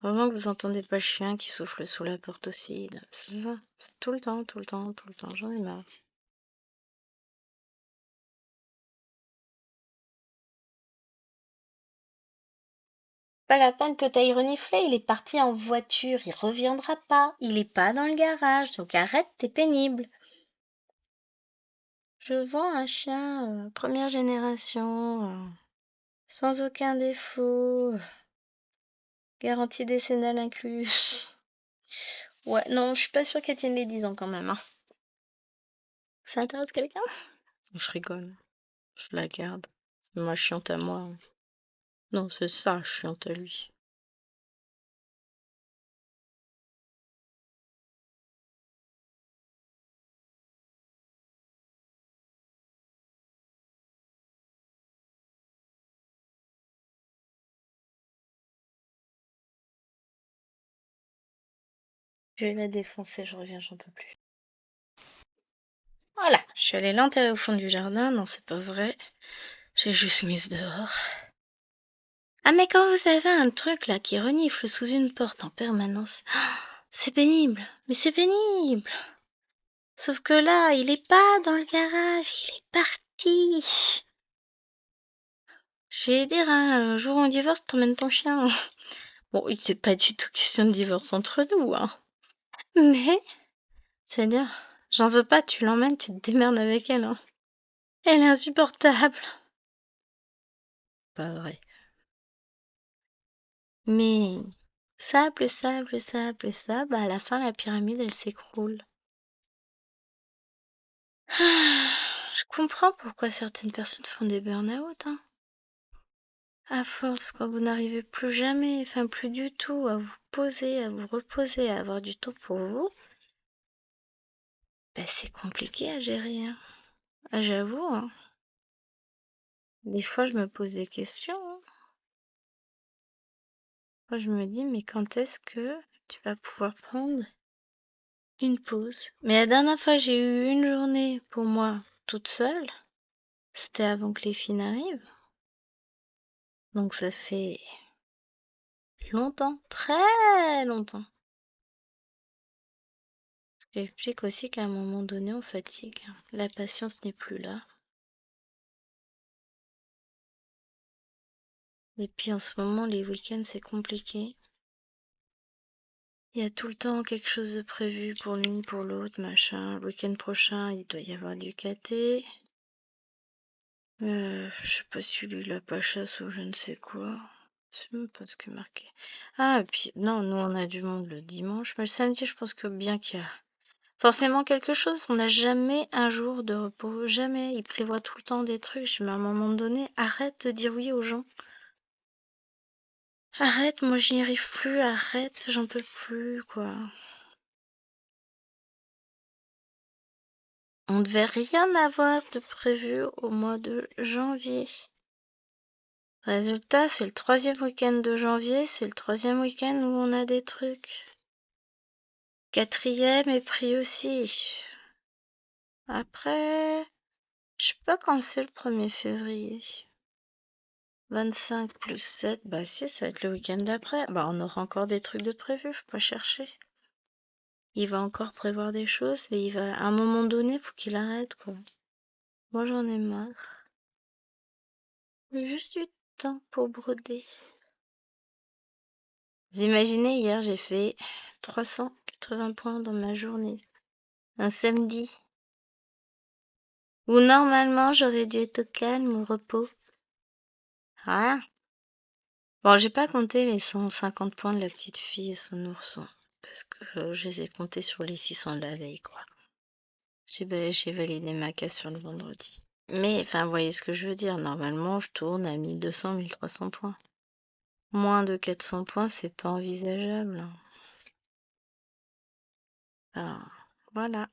Vraiment que vous entendez pas le chien qui souffle sous la porte aussi. C'est ça. C'est tout le temps, tout le temps, tout le temps. J'en ai marre. Pas la peine que t'ailles renifler, il est parti en voiture, il reviendra pas, il est pas dans le garage, donc arrête, t'es pénible. Je vends un chien première génération, sans aucun défaut, garantie décennale incluse. Ouais, non, je suis pas sûre qu'elle tienne les 10 ans quand même, hein. Ça intéresse quelqu'un? Je rigole, je la garde. C'est ma chiante à moi. Non, c'est ça, chiante à lui. Je vais la défoncer, je reviens, j'en peux plus. Voilà, je suis allée l'enterrer au fond du jardin. Non, c'est pas vrai. J'ai juste mise dehors. Ah, mais quand vous avez un truc là qui renifle sous une porte en permanence, c'est pénible. Mais c'est pénible. Sauf que là, il est pas dans le garage, il est parti. Je vais dire, hein, le jour où on divorce, t'emmènes ton chien. Bon, il n'est pas du tout question de divorce entre nous, hein. Mais, c'est-à-dire, j'en veux pas, tu l'emmènes, tu te démerdes avec elle, hein. Elle est insupportable. Pas vrai. Mais, sable, à la fin, la pyramide, elle s'écroule. Ah, je comprends pourquoi certaines personnes font des burn-out, hein. À force, quand vous n'arrivez plus jamais, enfin plus du tout, à vous poser, à vous reposer, à avoir du temps pour vous, ben c'est compliqué à gérer, hein. Ah, j'avoue, hein. Des fois, je me pose des questions, hein. Moi, je me dis, mais quand est-ce que tu vas pouvoir prendre une pause? Mais la dernière fois, j'ai eu une journée pour moi toute seule. C'était avant que les filles n'arrivent. Donc ça fait longtemps, très longtemps. Ce qui explique aussi qu'à un moment donné, on fatigue. La patience n'est plus là. Et puis en ce moment, les week-ends, c'est compliqué. Il y a tout le temps quelque chose de prévu pour l'une, pour l'autre, machin. Le week-end prochain, il doit y avoir du KT. Je sais pas si lui, il a pas chasse ou je ne sais quoi. Je sais même pas ce que marqué. Ah, et puis, non, nous, on a du monde le dimanche. Mais le samedi, je pense que bien qu'il y a forcément quelque chose. On n'a jamais un jour de repos. Jamais. Il prévoit tout le temps des trucs. Je me dis, à un moment donné, arrête de dire oui aux gens. Arrête, moi, je n'y arrive plus. Arrête, j'en peux plus, quoi. On devait rien avoir de prévu au mois de janvier. Résultat, c'est le troisième week-end de janvier, c'est le troisième week-end où on a des trucs. Quatrième est pris aussi. Après, je sais pas quand c'est le 1er février. 25 plus 7, bah si, ça va être le week-end d'après. Bah on aura encore des trucs de prévu, faut pas chercher. Il va encore prévoir des choses, mais il va, à un moment donné, faut qu'il arrête, quoi. Moi j'en ai marre. Juste du temps pour broder. Vous imaginez, hier j'ai fait 380 points dans ma journée. Un samedi. Où normalement j'aurais dû être au calme, au repos. Rien. Bon, j'ai pas compté les 150 points de la petite fille et son ourson. Parce que je les ai comptés sur les 600 de la veille, quoi. J'ai validé ma casse sur le vendredi. Mais, enfin, vous voyez ce que je veux dire. Normalement, je tourne à 1200, 1300 points. Moins de 400 points, c'est pas envisageable. Alors, voilà.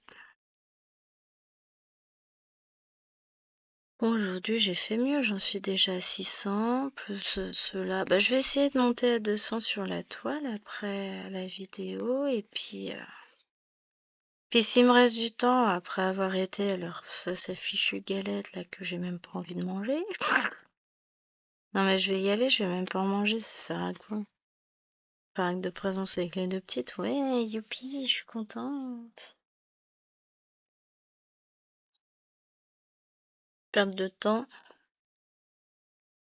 Bon, aujourd'hui, j'ai fait mieux. J'en suis déjà à 600, plus cela. Bah, je vais essayer de monter à 200 sur la toile après la vidéo. Et puis s'il me reste du temps après avoir été, alors ça, cette fichue galette là que j'ai même pas envie de manger. Non, mais je vais y aller, je vais même pas en manger, ça sert à quoi? Par acte de présence avec les deux petites, ouais, youpi, je suis contente. Perte de temps,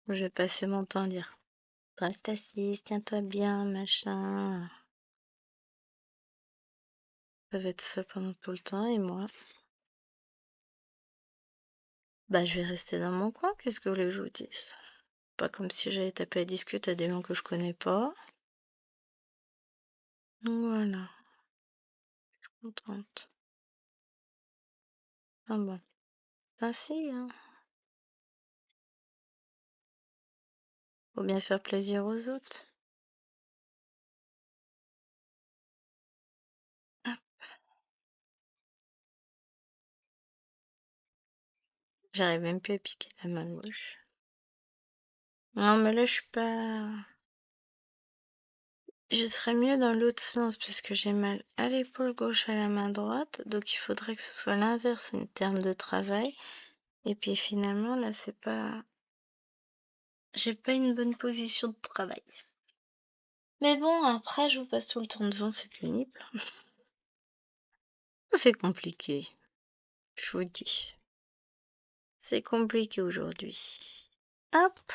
je vais passer mon temps à dire, reste assise, tiens-toi bien, machin. Ça va être ça pendant tout le temps, et moi, bah je vais rester dans mon coin, qu'est-ce que vous voulez que je vous dise? Pas comme si j'allais taper à discuter à des gens que je connais pas. Donc voilà, contente. Ah bon, c'est ainsi, hein. Faut bien faire plaisir aux autres. Ah, j'arrive même plus à piquer la main gauche. Non, mais là, je suis pas. Je serais mieux dans l'autre sens puisque j'ai mal à l'épaule gauche, à la main droite. Donc, il faudrait que ce soit l'inverse en termes de travail. Et puis, finalement, là, c'est pas. J'ai pas une bonne position de travail. Mais bon, après, je vous passe tout le temps devant, c'est pénible. C'est compliqué, je vous dis. C'est compliqué aujourd'hui. Hop.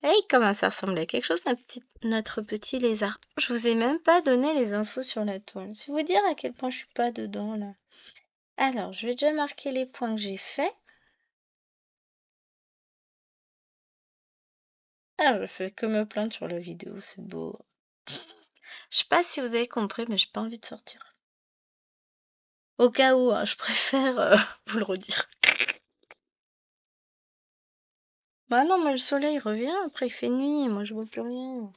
Hey, comment ça ressemble à quelque chose, notre petit lézard. Je vous ai même pas donné les infos sur la toile. C'est vous dire à quel point je suis pas dedans, là. Alors, je vais déjà marquer les points que j'ai faits. Ah, je fais que me plaindre sur la vidéo, c'est beau. Je sais pas si vous avez compris, mais j'ai pas envie de sortir. Au cas où, hein, je préfère vous le redire. Bah non, mais le soleil revient, après il fait nuit, et moi je vois plus rien.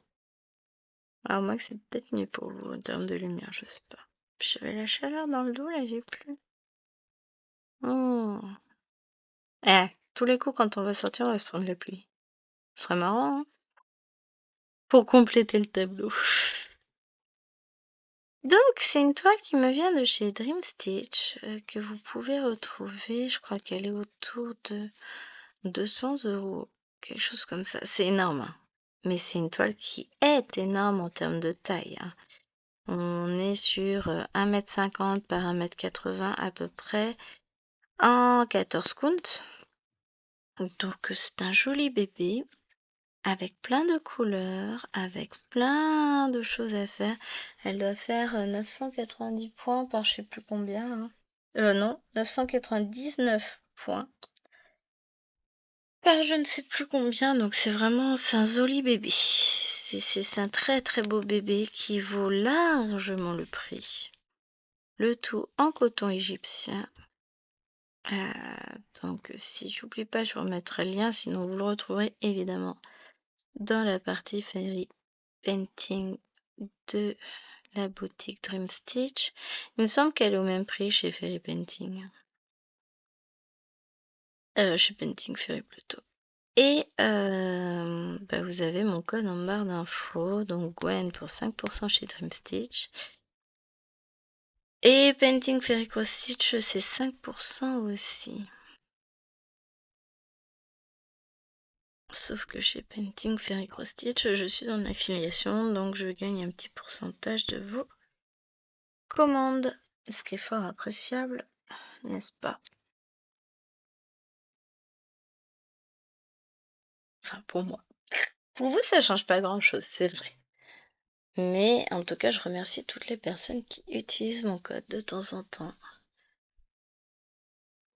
Alors moi que c'est peut-être mieux pour vous en termes de lumière, je sais pas. J'avais la chaleur dans le dos, là j'ai plus. Oh. Eh, tous les coups quand on va sortir, on va se prendre la pluie. Ce serait marrant, hein, pour compléter le tableau. Donc, c'est une toile qui me vient de chez Dream Stitch, que vous pouvez retrouver, je crois qu'elle est autour de 200 €, quelque chose comme ça. C'est énorme, hein. Mais c'est une toile qui est énorme en termes de taille, hein. On est sur 1,50 m par 1,80 m à peu près en 14 counts. Donc, c'est un joli bébé avec plein de couleurs, avec plein de choses à faire. Elle doit faire 990 points par je sais plus combien, hein. Non, 999 points par je ne sais plus combien. Donc c'est un joli bébé. C'est un très très beau bébé qui vaut largement le prix. Le tout en coton égyptien. Donc si j'oublie pas, je vous remettrai le lien, sinon vous le retrouverez évidemment dans la partie Fairy Painting de la boutique Dream Stitch. Il me semble qu'elle est au même prix chez Fairy Painting. Chez Painting Fairy plutôt. Et bah, vous avez mon code en barre d'infos, donc Gwen pour 5% chez Dream Stitch. Et Painting Fairy Cross Stitch, c'est 5% aussi. Sauf que chez Painting Fairy Cross Stitch, je suis en affiliation, donc je gagne un petit pourcentage de vos commandes. Ce qui est fort appréciable, n'est-ce pas? Enfin, pour moi. Pour vous, ça change pas grand-chose, c'est vrai. Mais en tout cas, je remercie toutes les personnes qui utilisent mon code de temps en temps.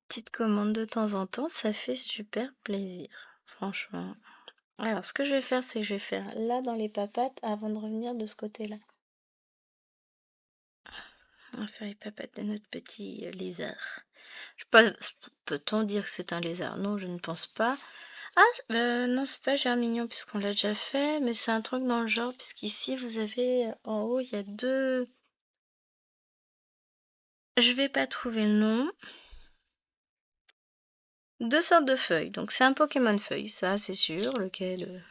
Petite commande de temps en temps, ça fait super plaisir, franchement. Alors, ce que je vais faire, c'est que je vais faire là dans les papates avant de revenir de ce côté-là. On va faire les papates de notre petit lézard. Je sais pas, peut-on dire que c'est un lézard? Non, je ne pense pas. Ah, non, c'est pas Germignon puisqu'on l'a déjà fait, mais c'est un truc dans le genre, puisqu'ici vous avez en haut, il y a deux. Je vais pas trouver le nom. Deux sortes de feuilles. Donc c'est un Pokémon feuille, ça c'est sûr, lequel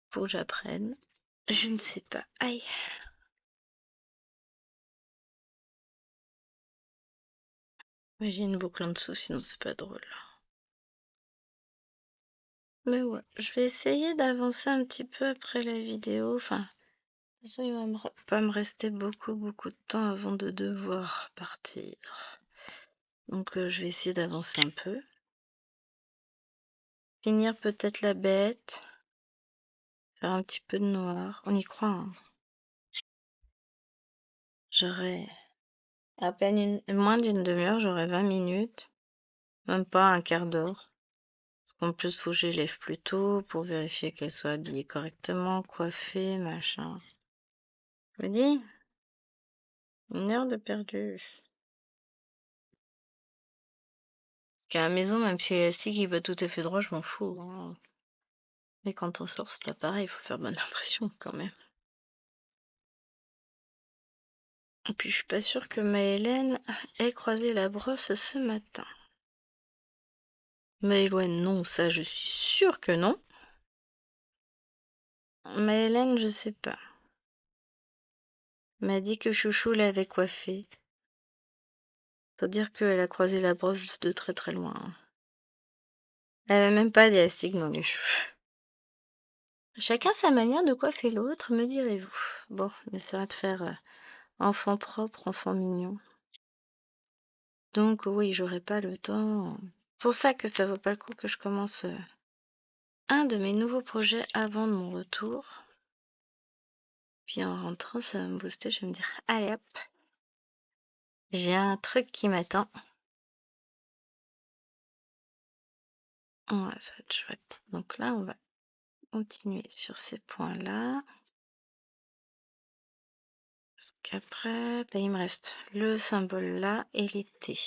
faut que j'apprenne. Je ne sais pas. Aïe. Mais j'ai une boucle en dessous, sinon c'est pas drôle. Mais ouais, je vais essayer d'avancer un petit peu après la vidéo. Enfin, de toute façon, il va pas me rester beaucoup de temps avant de devoir partir. Donc je vais essayer d'avancer un peu. Finir peut-être la bête. Faire un petit peu de noir. On y croit, hein. J'aurai à peine moins d'une demi-heure, j'aurai 20 minutes. Même pas un quart d'heure. Parce qu'en plus, faut que j'élève plus tôt pour vérifier qu'elle soit habillée correctement, coiffée, machin. Je me dis, une heure de perdu. Parce qu'à la maison, même si l'élastique il va tout à fait droit, je m'en fous, hein. Mais quand on sort, c'est pas pareil, il faut faire bonne impression quand même. Et puis, je suis pas sûre que Maëlène ait croisé la brosse ce matin. Maëlène, non, ça, je suis sûre que non. Maëlène, je sais pas. M'a dit que Chouchou l'avait coiffée. C'est-à-dire qu'elle a croisé la brosse de très très loin, hein. Elle avait même pas d'élastique dans les cheveux. Chacun sa manière de coiffer l'autre, me direz-vous. Bon, on essaiera de faire enfant propre, enfant mignon. Donc oui, j'aurai pas le temps. Pour ça que ça vaut pas le coup que je commence un de mes nouveaux projets avant de mon retour. Puis en rentrant, ça va me booster. Je vais me dire, allez hop, j'ai un truc qui m'attend. Ouais, ça va être chouette. Donc là, on va continuer sur ces points-là. Parce qu'après, bah, il me reste le symbole là et l'été.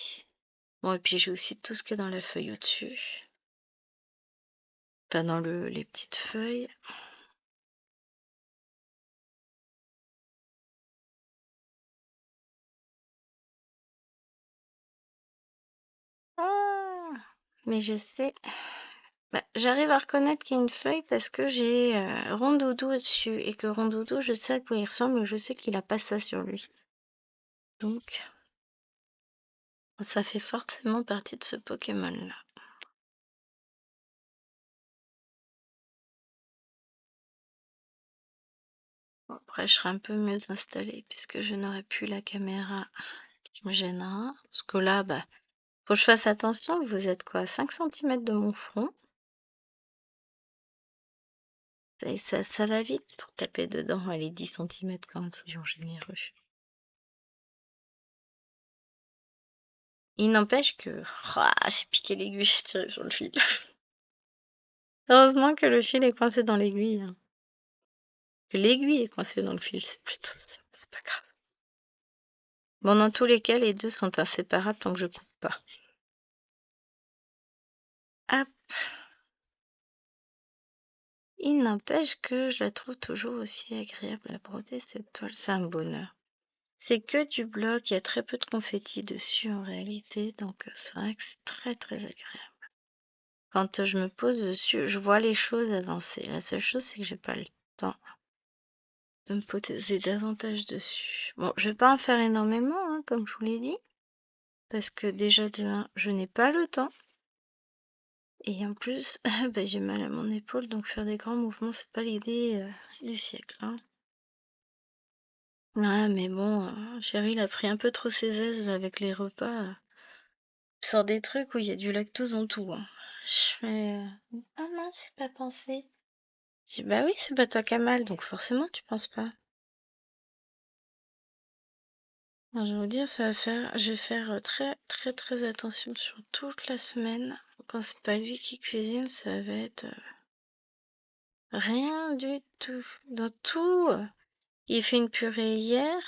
Bon, et puis j'ai aussi tout ce qui est dans la feuille au-dessus. Enfin, dans les petites feuilles. Ah, mais je sais. Bah, j'arrive à reconnaître qu'il y a une feuille parce que j'ai Rondoudou au-dessus. Et que Rondoudou, je sais à quoi il ressemble, je sais qu'il a pas ça sur lui. Donc, ça fait forcément partie de ce Pokémon-là. Bon, après, je serai un peu mieux installée puisque je n'aurai plus la caméra qui me gênera. Parce que là, bah, faut que je fasse attention. Vous êtes quoi, à 5 cm de mon front? Et ça va vite pour taper dedans. Allez, 10 cm quand même, soyons généreux. Il n'empêche que j'ai piqué l'aiguille, j'ai tiré sur le fil. Heureusement que le fil est coincé dans l'aiguille. Hein. Que l'aiguille est coincée dans le fil, c'est plutôt ça. C'est pas grave. Bon, dans tous les cas, les deux sont inséparables tant que je coupe pas. Hop. Il n'empêche que je la trouve toujours aussi agréable à broder, cette toile. C'est un bonheur. C'est que du bloc, il y a très peu de confetti dessus en réalité, donc c'est vrai que c'est très très agréable. Quand je me pose dessus, je vois les choses avancer. La seule chose, c'est que j'ai pas le temps de me poser davantage dessus. Bon, je vais pas en faire énormément, hein, comme je vous l'ai dit, parce que déjà de 1, je n'ai pas le temps. Et en plus, bah, j'ai mal à mon épaule, donc faire des grands mouvements, c'est pas l'idée du siècle. Hein. Ouais, mais bon, chérie, il a pris un peu trop ses aises là, avec les repas. Il sort des trucs où il y a du lactose en tout. Hein. Je fais ah mince, j'ai pas pensé. Je dis bah oui, c'est pas toi qui as mal, donc forcément tu penses pas. Alors, je vais vous dire, ça va faire. Je vais faire très très très attention sur toute la semaine. Quand c'est pas lui qui cuisine, ça va être rien du tout. Dans tout. Il fait une purée hier.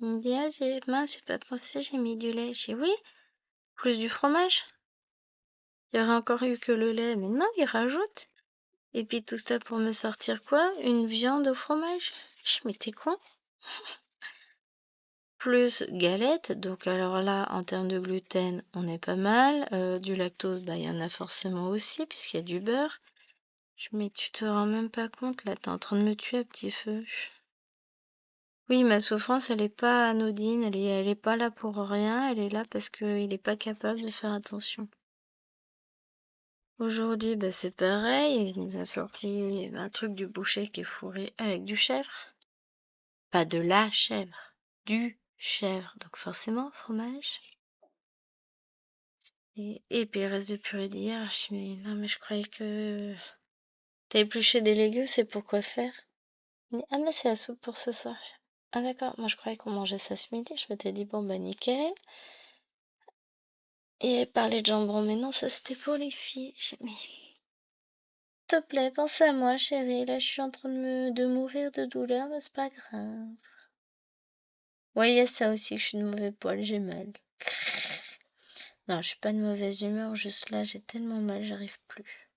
Il me dit ah mince, j'ai pas pensé, j'ai mis du lait. J'ai dit oui, plus du fromage. Il y aurait encore eu que le lait, mais non, il rajoute. Et puis tout ça pour me sortir quoi? Une viande au fromage? Je m'étais con. Plus galette, donc alors là, en termes de gluten, on est pas mal. Du lactose, bah il y en a forcément aussi, puisqu'il y a du beurre. Mais tu te rends même pas compte, là, t'es en train de me tuer à petit feu. Oui, ma souffrance, elle est pas anodine, elle est pas là pour rien, elle est là parce qu'il est pas capable de faire attention. Aujourd'hui, bah, c'est pareil, il nous a sorti un truc du boucher qui est fourré avec du chèvre. Pas de la chèvre, du chèvre. Donc forcément, fromage. Et puis le reste de purée d'hier, je me dis, non mais je croyais que t'as épluché des légumes, c'est pour quoi faire? Il dit, ah mais c'est la soupe pour ce soir. Ah d'accord, moi je croyais qu'on mangeait ça ce midi. Je m'étais dit, bon bah nickel. Et parler de jambon, mais non, ça c'était pour les filles. J'ai dit, mais s'il te plaît, pense à moi chérie, là je suis en train de mourir de douleur, mais c'est pas grave. Ouais, il y a ça aussi, que je suis de mauvais poil, j'ai mal. Non, je suis pas de mauvaise humeur, juste là, j'ai tellement mal, j'arrive plus.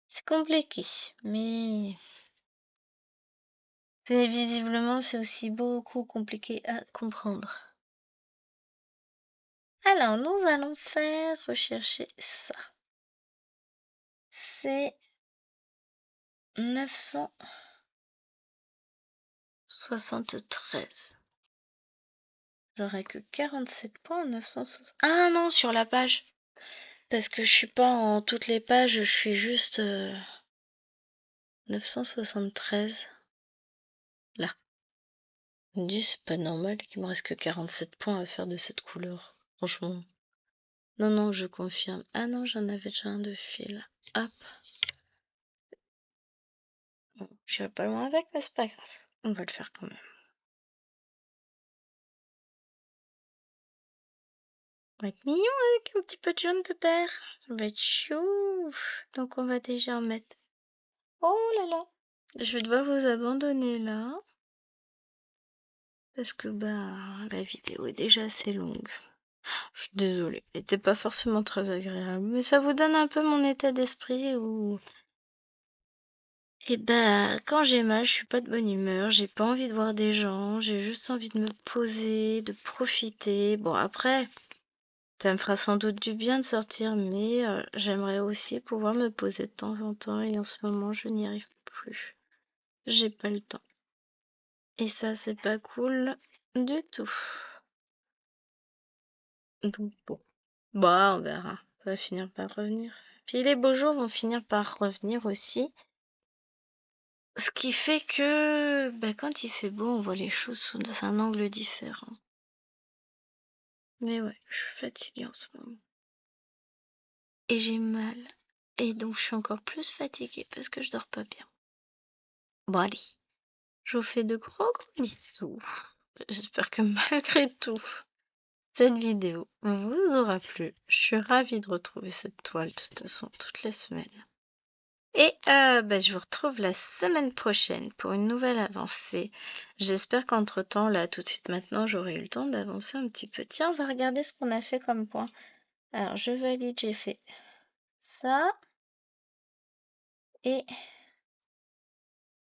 C'est compliqué, mais visiblement, c'est aussi beaucoup compliqué à comprendre. Alors, nous allons faire rechercher ça. C'est 973. J'aurais que 47 points en 960. Ah non, sur la page. Parce que je suis pas en toutes les pages, je suis juste 973. Là. Je me dis, c'est pas normal qu'il me reste que 47 points à faire de cette couleur. Franchement. Non, non, je confirme. Ah non, j'en avais déjà un de fil. Hop. Bon, j'irai pas loin avec, mais c'est pas grave. On va le faire quand même. On va être mignon avec un petit peu de jaune pépère. Ça va être chou. Donc on va déjà en mettre. Oh là là. Je vais devoir vous abandonner là. Parce que bah la vidéo est déjà assez longue. Je suis désolée. Elle était pas forcément très agréable. Mais ça vous donne un peu mon état d'esprit où. Et bah quand j'ai mal, je suis pas de bonne humeur. J'ai pas envie de voir des gens. J'ai juste envie de me poser, de profiter. Bon après. Ça me fera sans doute du bien de sortir, mais j'aimerais aussi pouvoir me poser de temps en temps et en ce moment, je n'y arrive plus. J'ai pas le temps. Et ça, c'est pas cool du tout. Donc bon. Bah, on verra. Ça va finir par revenir. Puis les beaux jours vont finir par revenir aussi. Ce qui fait que bah, quand il fait beau, on voit les choses sous un angle différent. Mais ouais, je suis fatiguée en ce moment. Et j'ai mal. Et donc je suis encore plus fatiguée parce que je dors pas bien. Bon allez. Je vous fais de gros bisous. J'espère que malgré tout, cette vidéo vous aura plu. Je suis ravie de retrouver cette toile de toute façon toutes les semaines. Et je vous retrouve la semaine prochaine pour une nouvelle avancée. J'espère qu'entre-temps, là, tout de suite maintenant, j'aurai eu le temps d'avancer un petit peu. Tiens, on va regarder ce qu'on a fait comme point. Alors, je valide, j'ai fait ça. Et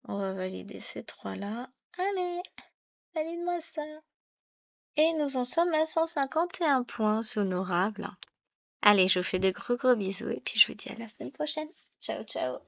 on va valider ces trois-là. Allez, valide-moi ça. Et nous en sommes à 151 points, c'est honorable. Allez, je vous fais de gros bisous et puis je vous dis à la semaine prochaine. Ciao, ciao.